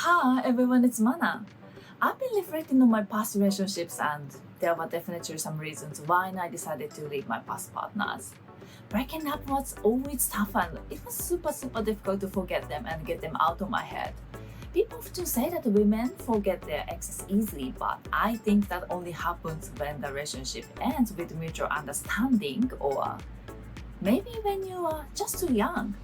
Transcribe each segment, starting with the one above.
Hi everyone, it's Mana. I've been reflecting on my past relationships and there were definitely some reasons why I decided to leave my past partners. Breaking up was always tough and it was super difficult to forget them and get them out of my head. People often say that women forget their exes easily, but I think that only happens when the relationship ends with mutual understanding or maybe when you are just too young.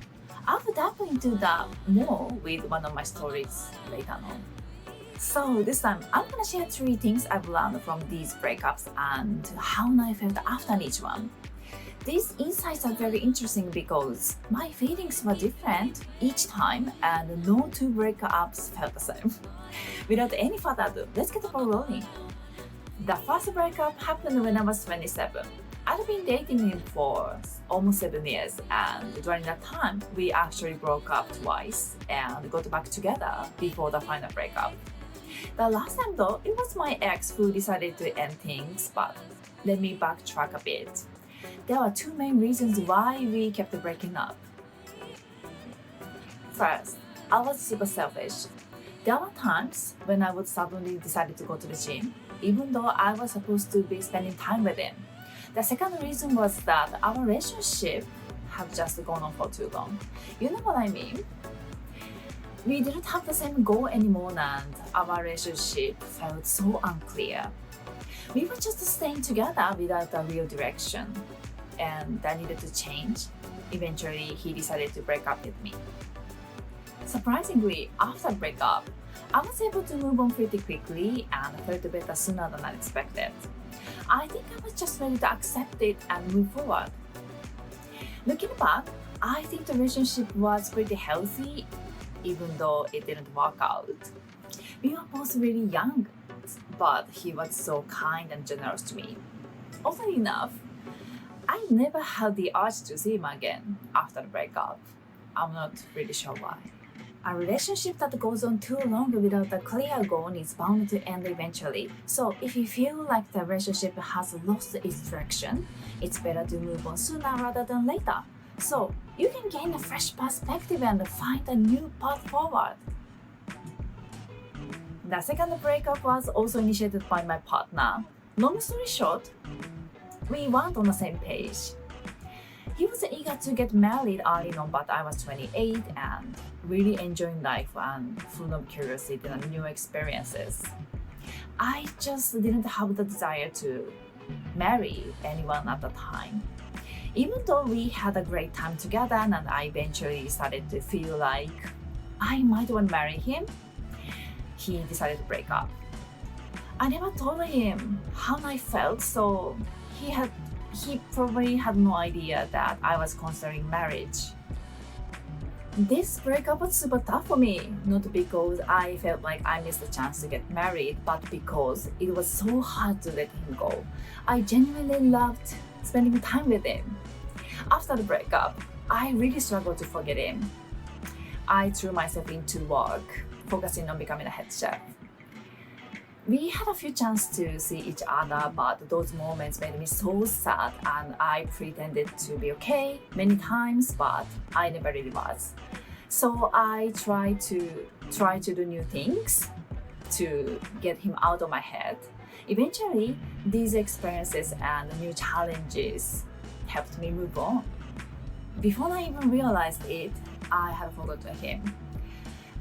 I'll dive into that more with one of my stories later on. So this time, I'm gonna share three things I've learned from these breakups and how I felt after each one. These insights are very interesting because my feelings were different each time and no two breakups felt the same. Without any further ado, let's get the ball rolling. The first breakup happened when I was 27. I'd been dating him for almost 7 years, and during that time, we actually broke up twice and got back together before the final breakup. The last time, though, it was my ex who decided to end things, but let me backtrack a bit. There are two main reasons why we kept breaking up. First, I was super selfish. There were times when I would suddenly decide to go to the gym, even though I was supposed to be spending time with him. The second reason was that our relationship had just gone on for too long. You know what I mean? We didn't have the same goal anymore and our relationship felt so unclear. We were just staying together without a real direction, and that needed to change. Eventually, he decided to break up with me. Surprisingly, after the breakup, I was able to move on pretty quickly and felt better sooner than I expected. I think I was just ready to accept it and move forward. Looking back, I think the relationship was pretty healthy, even though it didn't work out. We were both really young, but he was so kind and generous to me. Oddly enough, I never had the urge to see him again after the breakup. I'm not really sure why. A relationship that goes on too long without a clear goal is bound to end eventually. So if you feel like the relationship has lost its direction, it's better to move on sooner rather than later. So you can gain a fresh perspective and find a new path forward. The second breakup was also initiated by my partner. Long story short, we weren't on the same page. He was eager to get married early on, but I was 28 and really enjoying life and full of curiosity and new experiences. I just didn't have the desire to marry anyone at the time. Even though we had a great time together and I eventually started to feel like I might want to marry him, he decided to break up. I never told him how I felt, so he probably had no idea that I was considering marriage. This breakup was super tough for me, not because I felt like I missed the chance to get married, but because it was so hard to let him go. I genuinely loved spending time with him. After the breakup, I really struggled to forget him. I threw myself into work, focusing on becoming a head chef. We had a few chances to see each other, but those moments made me so sad and I pretended to be okay many times, but I never really was. So I tried to do new things to get him out of my head. Eventually, these experiences and new challenges helped me move on. Before I even realized it, I had forgotten him.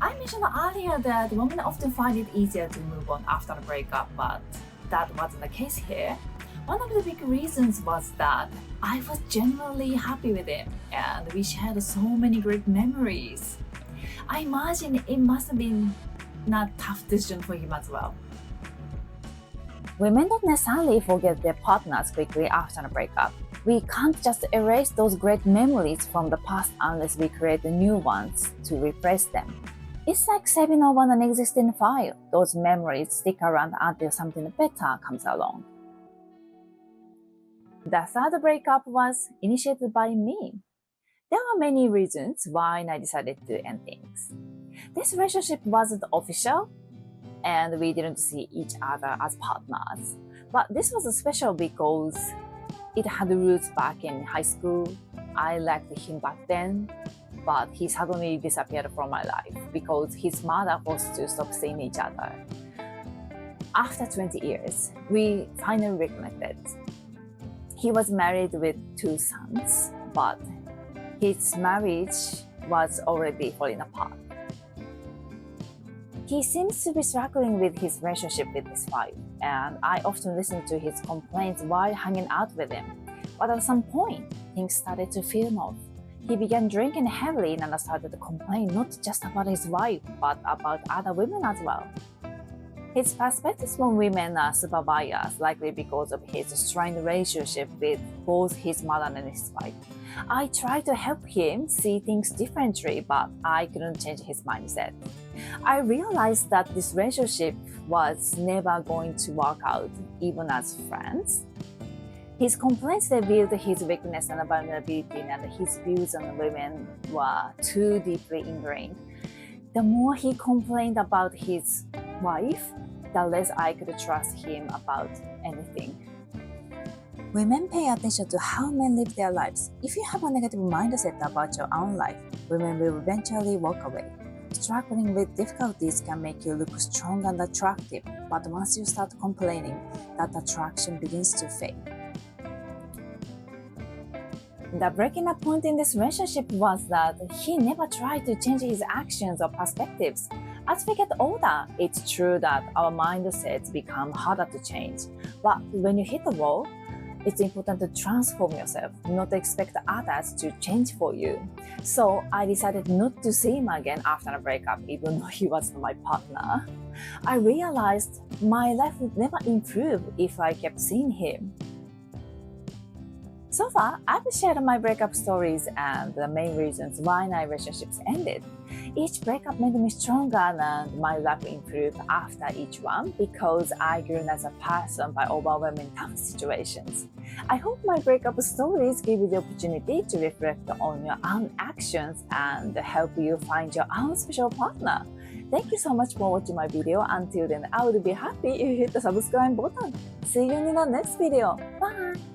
I mentioned earlier that women often find it easier to move on after a breakup, but that wasn't the case here. One of the big reasons was that I was genuinely happy with him and we shared so many great memories. I imagine it must have been a tough decision for him as well. Women don't necessarily forget their partners quickly after a breakup. We can't just erase those great memories from the past unless we create new ones to replace them. It's like saving over an existing file. Those memories stick around until something better comes along. The third breakup was initiated by me. There were many reasons why I decided to end things. This relationship wasn't official, and we didn't see each other as partners. But this was special because it had roots back in high school. I liked him back then. but he suddenly disappeared from my life because his mother forced to stop seeing each other. After 20 years, we finally reconnected. He was married with 2 sons, but his marriage was already falling apart. He seems to be struggling with his relationship with his wife, and I often listen to his complaints while hanging out with him. But at some point, things started to feel off. He began drinking heavily and started to complain not just about his wife, but about other women as well. His perspectives on women are super biased, likely because of his strained relationship with both his mother and his wife. I tried to help him see things differently, but I couldn't change his mindset. I realized that this relationship was never going to work out, even as friends. His complaints revealed his weakness and vulnerability, and his views on women were too deeply ingrained. The more he complained about his wife, the less I could trust him about anything. Women pay attention to how men live their lives. If you have a negative mindset about your own life, women will eventually walk away. Struggling with difficulties can make you look strong and attractive, but once you start complaining, that attraction begins to fade. The breaking up point in this relationship was that he never tried to change his actions or perspectives. As we get older, it's true that our mindsets become harder to change. But when you hit the wall, it's important to transform yourself, not to expect others to change for you. So I decided not to see him again after a breakup, even though he was my partner. I realized my life would never improve if I kept seeing him. So far, I've shared my breakup stories and the main reasons why my relationships ended. Each breakup made me stronger and my life improved after each one because I grew as a person by overwhelming tough situations. I hope my breakup stories give you the opportunity to reflect on your own actions and help you find your own special partner. Thank you so much for watching my video. Until then, I would be happy if you hit the subscribe button. See you in the next video. Bye!